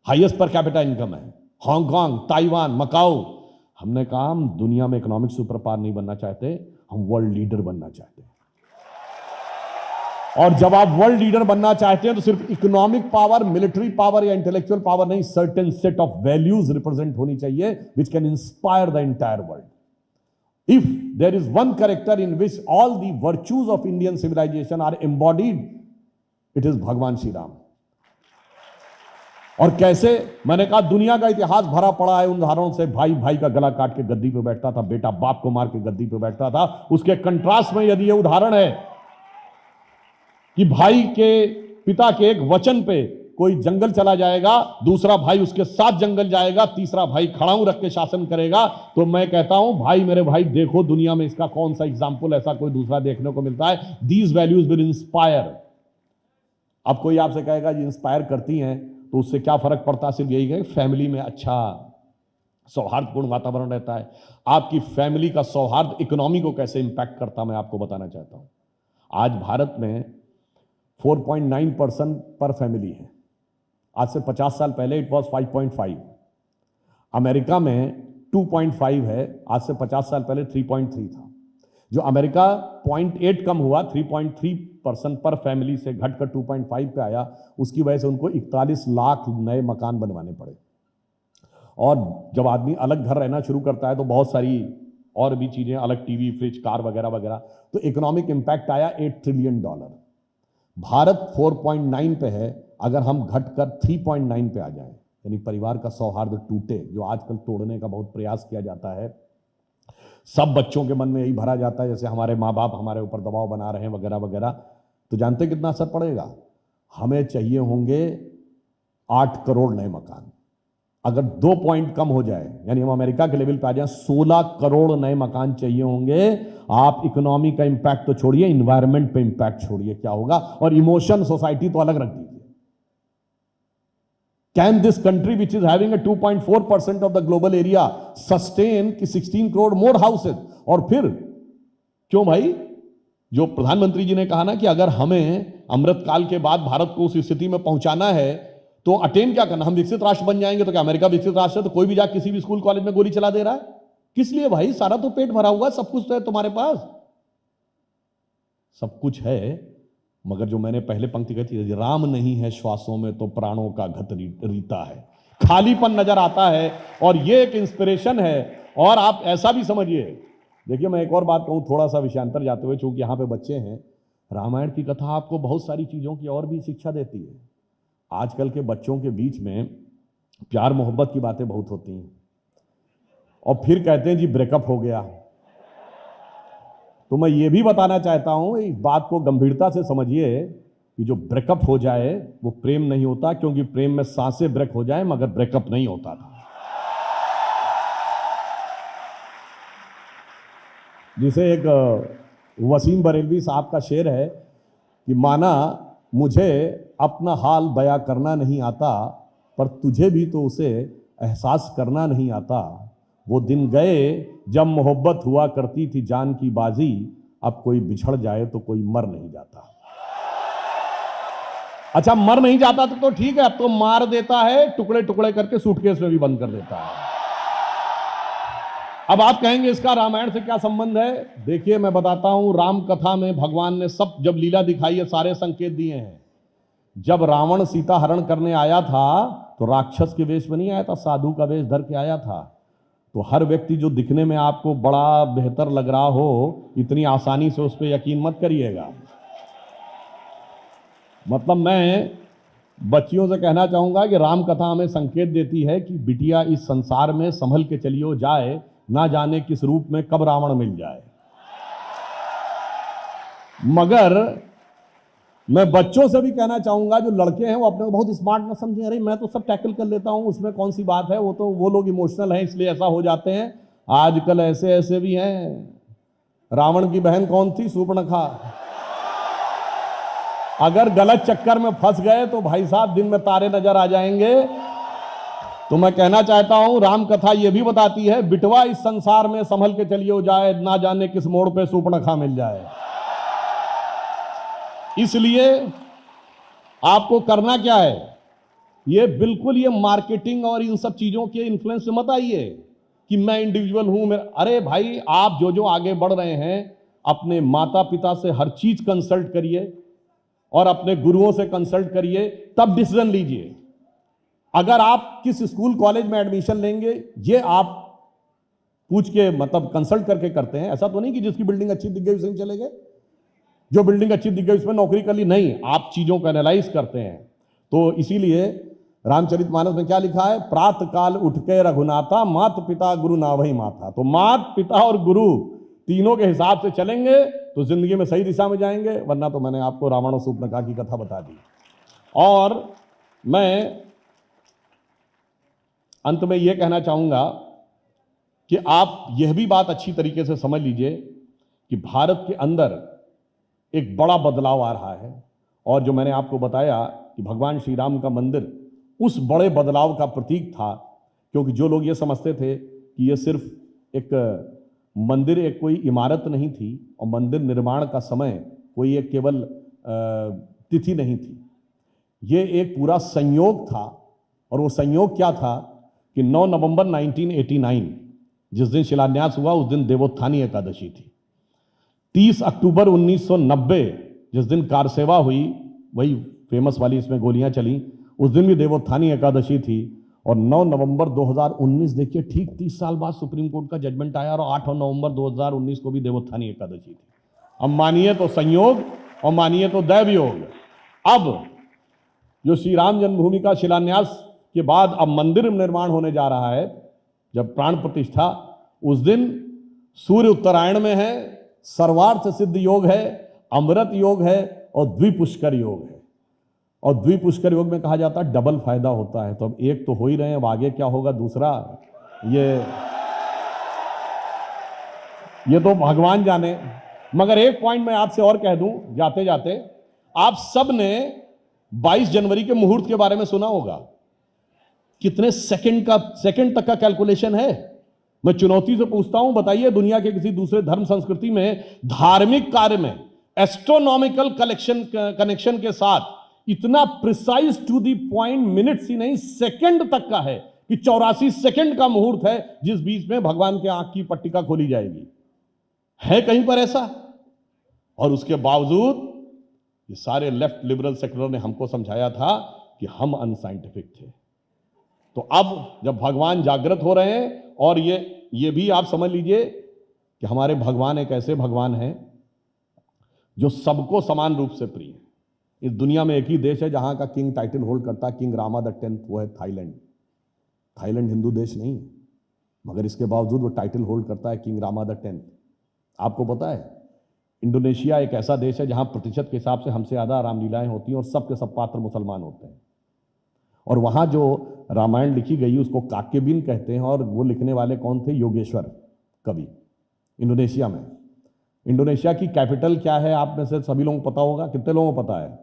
highest per capita income है, हांगकांग, ताइवान, मकाऊ। हमने कहा हम दुनिया में इकोनॉमिक सुपर पावर नहीं बनना चाहते, हम वर्ल्ड लीडर बनना चाहते हैं। और जब आप वर्ल्ड लीडर बनना चाहते हैं तो सिर्फ इकोनॉमिक पावर, मिलिट्री पावर या इंटेलेक्चुअल पावर नहीं, certain set of values represent होनी चाहिए which can inspire the entire world. If there is one character in which all the virtues of Indian civilisation are embodied, it is भगवान श्री राम। और कैसे? मैंने कहा दुनिया का इतिहास भरा पड़ा है उन उदाहरणों से। भाई भाई का गला काट के गद्दी पे बैठता था, बेटा बाप को मार के गद्दी पे बैठता था। उसके कंट्रास्ट में यदि ये उदाहरण है कि भाई के पिता के एक वचन पे कोई जंगल चला जाएगा, दूसरा भाई उसके साथ जंगल जाएगा, तीसरा भाई खड़ाऊ रख के शासन करेगा, तो मैं कहता हूं भाई मेरे भाई देखो दुनिया में इसका कौन सा एग्जाम्पल ऐसा कोई दूसरा देखने को मिलता है। These values will inspire. अब कोई आपसे कहेगा जी इंस्पायर करती हैं तो उससे क्या फर्क पड़ता है? सिर्फ यही है फैमिली में अच्छा सौहार्दपूर्ण वातावरण रहता है। आपकी फैमिली का सौहार्द इकोनॉमी को कैसे इंपैक्ट करता मैं आपको बताना चाहता हूं। आज भारत में 4.9% पर फैमिली है। आज से 50 साल पहले इट वॉज 5.5। अमेरिका में 2.5 है, आज से 50 साल पहले 3.3 था। जो अमेरिका 0.8 कम हुआ, 3.3% पर फैमिली से घटकर 2.5 पे आया, उसकी वजह से उनको 41 लाख नए मकान बनवाने पड़े। और जब आदमी अलग घर रहना शुरू करता है तो बहुत सारी और भी चीजें, अलग टीवी, फ्रिज, कार वगैरह वगैरह, तो इकोनॉमिक इंपैक्ट आया $8 ट्रिलियन। भारत 4.9 पे है, अगर हम घटकर 3.9 पे आ जाएं, यानी परिवार का सौहार्द टूटे, जो आजकल तोड़ने का बहुत प्रयास किया जाता है, सब बच्चों के मन में यही भरा जाता है जैसे हमारे माँ बाप हमारे ऊपर दबाव बना रहे हैं वगैरह वगैरह, तो जानते कितना असर पड़ेगा? हमें चाहिए होंगे 8 करोड़ नए मकान। अगर 2 पॉइंट कम हो जाए, यानी हम अमेरिका के लेवल पे आ जाए, 16 करोड़ नए मकान चाहिए होंगे। आप इकोनॉमी का इंपैक्ट तो छोड़िए, इन्वायरमेंट पे इंपैक्ट छोड़िए, क्या होगा? और इमोशन, सोसाइटी तो अलग रख दीजिए। Can this country which is having 2.4% of the global area sustain कि 16 करोड़ मोर हाउसेज? और फिर क्यों भाई, जो प्रधानमंत्री जी ने कहा ना कि अगर हमें अमृतकाल के बाद भारत को उस स्थिति में पहुंचाना है तो अटेन क्या करना, हम विकसित राष्ट्र बन जाएंगे। तो क्या अमेरिका विकसित राष्ट्र है तो कोई भी जाकर किसी भी स्कूल कॉलेज में गोली चला दे रहा है? किस लिए भाई? सारा तो पेट भरा हुआ है, सब कुछ तो है तुम्हारे पास, सब कुछ है। मगर जो मैंने पहले पंक्ति कही थी, राम नहीं है श्वासों में तो प्राणों का घत रीता है, खालीपन नजर आता है। और ये एक इंस्पिरेशन है। और आप ऐसा भी समझिए, देखिए मैं एक और बात कहूं थोड़ा सा विषयांतर जाते हुए, चूंकि यहां पे बच्चे हैं, रामायण की कथा आपको बहुत सारी चीजों की और भी शिक्षा देती है। आजकल के बच्चों के बीच में प्यार मोहब्बत की बातें बहुत होती हैं और फिर कहते हैं जी ब्रेकअप हो गया। तो मैं ये भी बताना चाहता हूं, इस बात को गंभीरता से समझिए कि जो ब्रेकअप हो जाए वो प्रेम नहीं होता, क्योंकि प्रेम में सांसें ब्रेक हो जाए मगर ब्रेकअप नहीं होता था। जिसे एक वसीम बरेलवी साहब का शेर है कि माना मुझे अपना हाल बयां करना नहीं आता, पर तुझे भी तो उसे एहसास करना नहीं आता। वो दिन गए जब मोहब्बत हुआ करती थी जान की बाजी, अब कोई बिछड़ जाए तो कोई मर नहीं जाता। अच्छा, मर नहीं जाता तो ठीक है, अब तो मार देता है, टुकड़े टुकड़े करके सूटकेस में भी बंद कर देता है। अब आप कहेंगे इसका रामायण से क्या संबंध है? देखिए मैं बताता हूं, राम कथा में भगवान ने सब जब लीला दिखाई है सारे संकेत दिए हैं। जब रावण सीता हरण करने आया था तो राक्षस के वेश में नहीं आया था, साधु का वेश धर के आया था। तो हर व्यक्ति जो दिखने में आपको बड़ा बेहतर लग रहा हो, इतनी आसानी से उस पर यकीन मत करिएगा। मतलब मैं बच्चियों से कहना चाहूंगा कि राम कथा हमें संकेत देती है कि बिटिया इस संसार में संभल के चलियो जाए, ना जाने किस रूप में कब रावण मिल जाए। मगर मैं बच्चों से भी कहना चाहूंगा, जो लड़के हैं वो अपने को बहुत स्मार्ट ना समझें, अरे मैं तो सब टैकल कर लेता हूं, उसमें कौन सी बात है, वो तो वो लोग इमोशनल हैं इसलिए ऐसा हो जाते हैं। आजकल ऐसे ऐसे भी हैं। रावण की बहन कौन थी? शूर्पणखा। अगर गलत चक्कर में फंस गए तो भाई साहब दिन में तारे नजर आ जाएंगे। तो मैं कहना चाहता हूं, राम कथा यह भी बताती है, बिटवा इस संसार में संभल के चलियो जाए, ना जाने किस मोड़ पे शूर्पणखा मिल जाए। इसलिए आपको करना क्या है, ये बिल्कुल ये मार्केटिंग और इन सब चीजों के इन्फ्लुएंस से मत आइए कि मैं इंडिविजुअल हूं मेरा। अरे भाई, आप जो जो आगे बढ़ रहे हैं, अपने माता पिता से हर चीज कंसल्ट करिए और अपने गुरुओं से कंसल्ट करिए, तब डिसीजन लीजिए। अगर आप किस स्कूल कॉलेज में एडमिशन लेंगे, ये आप पूछ के मतलब कंसल्ट करके करते हैं। ऐसा तो नहीं कि जिसकी बिल्डिंग अच्छी दिख गई उसे ही चले गए, जो बिल्डिंग अच्छी दिख गई उसमें नौकरी कर ली। नहीं, आप चीजों को एनालाइज करते हैं। तो इसीलिए रामचरितमानस में क्या लिखा है? प्रातः काल उठ के रघुनाथा, मात पिता गुरु नावहि माथा। तो मात पिता और गुरु तीनों के हिसाब से चलेंगे तो जिंदगी में सही दिशा में जाएंगे, वरना तो मैंने आपको रावण और शूर्पणखा की कथा बता दी। और मैं अंत में यह कहना चाहूंगा कि आप यह भी बात अच्छी तरीके से समझ लीजिए कि भारत के अंदर एक बड़ा बदलाव आ रहा है, और जो मैंने आपको बताया कि भगवान श्री राम का मंदिर उस बड़े बदलाव का प्रतीक था। क्योंकि जो लोग ये समझते थे कि ये सिर्फ एक मंदिर, एक कोई इमारत नहीं थी, और मंदिर निर्माण का समय कोई एक केवल तिथि नहीं थी, ये एक पूरा संयोग था। और वो संयोग क्या था कि 9 नवंबर 1989 जिस दिन शिलान्यास हुआ उस दिन देवोत्थानी एकादशी थी। 30 अक्टूबर 1990 जिस दिन कार सेवा हुई, वही फेमस वाली इसमें गोलियां चली, उस दिन भी देवोत्थानी एकादशी थी। और 9 नवंबर 2019 देखिए, ठीक 30 साल बाद सुप्रीम कोर्ट का जजमेंट आया और 8 नवंबर 2019 को भी देवोत्थानी एकादशी थी। अब मानिए तो संयोग और मानिए तो दैवयोग। अब जो श्री राम जन्मभूमि का शिलान्यास के बाद अब मंदिर निर्माण होने जा रहा है, जब प्राण प्रतिष्ठा, उस दिन सूर्य उत्तरायण में है, सर्वार्थ सिद्ध योग है, अमृत योग है और द्विपुष्कर योग है। और द्विपुष्कर योग में कहा जाता है डबल फायदा होता है। तो अब एक तो हो ही रहे हैं, अब आगे क्या होगा दूसरा, ये तो भगवान जाने। मगर एक पॉइंट मैं आपसे और कह दूं जाते जाते, आप सब ने 22 जनवरी के मुहूर्त के बारे में सुना होगा। कितने सेकंड तक का कैलकुलेशन है। मैं चुनौती से पूछता हूं, बताइए दुनिया के किसी दूसरे धर्म संस्कृति में धार्मिक कार्य में एस्ट्रोनॉमिकल कनेक्शन के साथ इतना precise to the point, minutes ही नहीं सेकंड तक का है कि 84 सेकंड का मुहूर्त है जिस बीच में भगवान के आंख की पट्टिका खोली जाएगी। है कहीं पर ऐसा? और उसके बावजूद ये सारे लेफ्ट लिबरल सेक्युलर ने हमको समझाया था कि हम अनसाइंटिफिक थे। तो अब जब भगवान जागृत हो रहे हैं, और ये भी आप समझ लीजिए कि हमारे भगवान एक ऐसे भगवान हैं जो सबको समान रूप से प्रिय है। इस दुनिया में एक ही देश है जहां का किंग टाइटल होल्ड करता है, किंग रामा द 10th, वो है थाईलैंड। थाईलैंड हिंदू देश नहीं, मगर इसके बावजूद वो टाइटल होल्ड करता है किंग रामा द 10th। आपको पता है इंडोनेशिया एक ऐसा देश है जहां प्रतिशत के हिसाब से हमसे ज्यादा रामलीलाएं होती हैं और सबके सब पात्र मुसलमान होते हैं। और वहां जो रामायण लिखी गई उसको काक्यबिन कहते हैं, और वो लिखने वाले कौन थे? योगेश्वर कवि, इंडोनेशिया में। इंडोनेशिया की कैपिटल क्या है? आप में से सभी लोगों को पता होगा। कितने लोगों को पता है?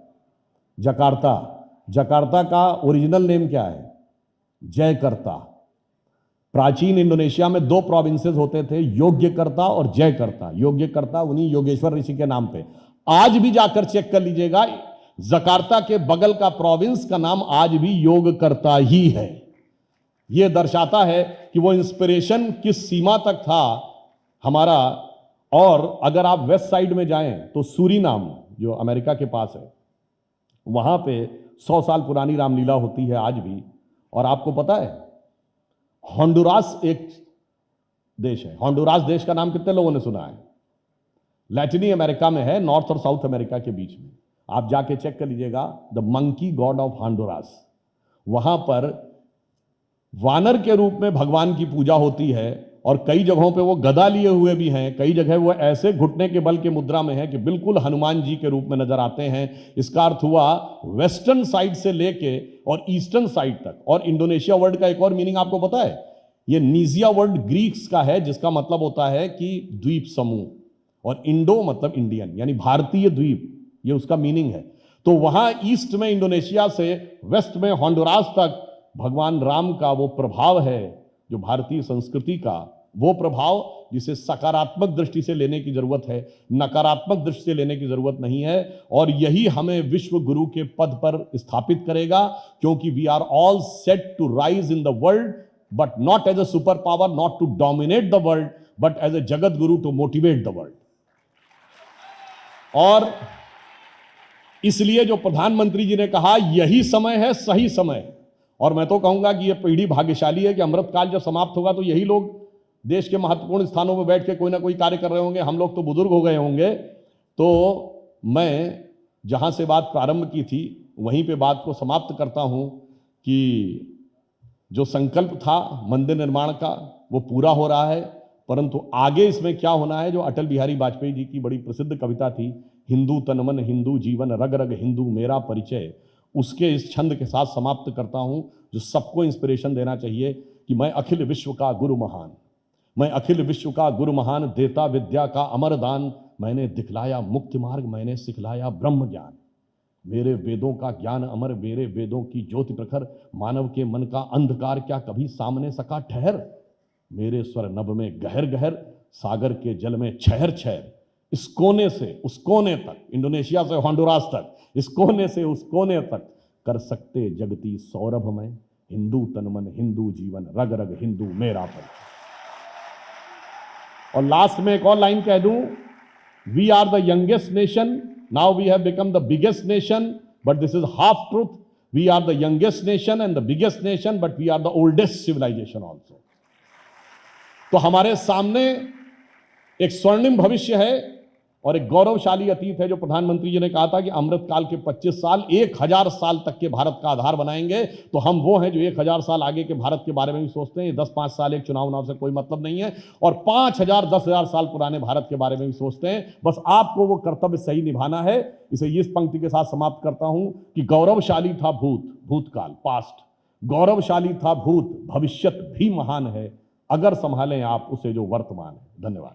जकार्ता। जकार्ता का ओरिजिनल नेम क्या है? जयकर्ता। प्राचीन इंडोनेशिया में 2 प्रोविंसेस होते थे, योग्यकर्ता और जयकर्ता। योग्यकर्ता उन्हीं योगेश्वर ऋषि के नाम पे। आज भी जाकर चेक कर लीजिएगा, जकार्ता के बगल का प्रोविंस का नाम आज भी योगकर्ता ही है। यह दर्शाता है कि वो इंस्पिरेशन किस सीमा तक था हमारा। और अगर आप वेस्ट साइड में जाएं तो सूरीनाम जो अमेरिका के पास है, वहां पे 100 साल पुरानी रामलीला होती है आज भी। और आपको पता है होंडुरास एक देश है। होंडुरास देश का नाम कितने लोगों ने सुना है? लैटिनी अमेरिका में है, नॉर्थ और साउथ अमेरिका के बीच में। आप जाके चेक कर लीजिएगा, the monkey God of Honduras. वहां पर वानर के रूप में भगवान की पूजा होती है, और कई जगहों पे वो गदा लिए हुए भी हैं, कई जगह वो ऐसे घुटने के बल के मुद्रा में है कि बिल्कुल हनुमान जी के रूप में नजर आते हैं। इसका अर्थ हुआ वेस्टर्न साइड से लेके और ईस्टर्न साइड तक। और इंडोनेशिया वर्ड का एक और मीनिंग आपको पता है? ये नीजिया वर्ड ग्रीक्स का है, जिसका मतलब होता है कि द्वीप समूह, और इंडो मतलब इंडियन, यानी भारतीय द्वीप, ये उसका मीनिंग है। तो वहां ईस्ट में इंडोनेशिया से वेस्ट में होंडुरास तक भगवान राम का वो प्रभाव है, जो भारतीय संस्कृति का वो प्रभाव, जिसे सकारात्मक दृष्टि से लेने की जरूरत है, नकारात्मक दृष्टि से लेने की जरूरत नहीं है। और यही हमें विश्व गुरु के पद पर स्थापित करेगा, क्योंकि we are all set to rise in the world, but not as a super power, not to dominate the world, but as a jagat guru to motivate the world. और इसलिए जो प्रधानमंत्री जी ने कहा यही समय है, सही समय। और मैं तो कहूंगा कि यह पीढ़ी भाग्यशाली है कि अमृतकाल जब समाप्त होगा तो यही लोग देश के महत्वपूर्ण स्थानों में बैठ के कोई ना कोई कार्य कर रहे होंगे। हम लोग तो बुजुर्ग हो गए होंगे। तो मैं जहां से बात प्रारंभ की थी वहीं पे बात को समाप्त करता हूं कि जो संकल्प था मंदिर निर्माण का वो पूरा हो रहा है, परंतु आगे इसमें क्या होना है, जो अटल बिहारी वाजपेयी जी की बड़ी प्रसिद्ध कविता थी, हिंदू तन मन हिंदू जीवन रग रग हिंदू मेरा परिचय, उसके इस छंद के साथ समाप्त करता हूं जो सबको इंस्पिरेशन देना चाहिए कि मैं अखिल विश्व का गुरु महान, मैं अखिल विश्व का गुरु महान, देता विद्या का अमर दान, मैंने दिखलाया मुक्ति मार्ग, मैंने सिखलाया ब्रह्म ज्ञान। मेरे वेदों का ज्ञान अमर, मेरे वेदों की ज्योति प्रखर, मानव के मन का अंधकार क्या कभी सामने सका ठहर। मेरे स्वर नभ में गहर गहर, सागर के जल में छहर छहर। इस कोने से उस कोने तक, इंडोनेशिया से होंडुरास तक, इस कोने से उस कोने तक कर सकते जगती सौरभ में, हिंदू तन मन हिंदू जीवन, रग रग हिंदू मेरा पर। और लास्ट में एक और लाइन कह दूं, we are the youngest nation, now we have become the biggest nation, but this is half truth. We are the youngest nation and the biggest nation, but we are the oldest civilisation also. तो हमारे सामने एक स्वर्णिम भविष्य है और एक गौरवशाली अतीत है, जो प्रधानमंत्री जी ने कहा था कि अमृतकाल के 25 साल 1000 साल तक के भारत का आधार बनाएंगे। तो हम वो हैं जो 1000 साल आगे के भारत के बारे में भी सोचते हैं। ये 10-5 साल एक चुनाव से कोई मतलब नहीं है, और 5000 10,000 साल पुराने भारत के बारे में भी सोचते हैं। बस आपको वो कर्तव्य सही निभाना है। इसे इस पंक्ति के साथ समाप्त करता हूं कि गौरवशाली था भूतकाल, पास्ट, गौरवशाली था भविष्यत भी महान है, अगर संभालें आप उसे जो वर्तमान है। धन्यवाद।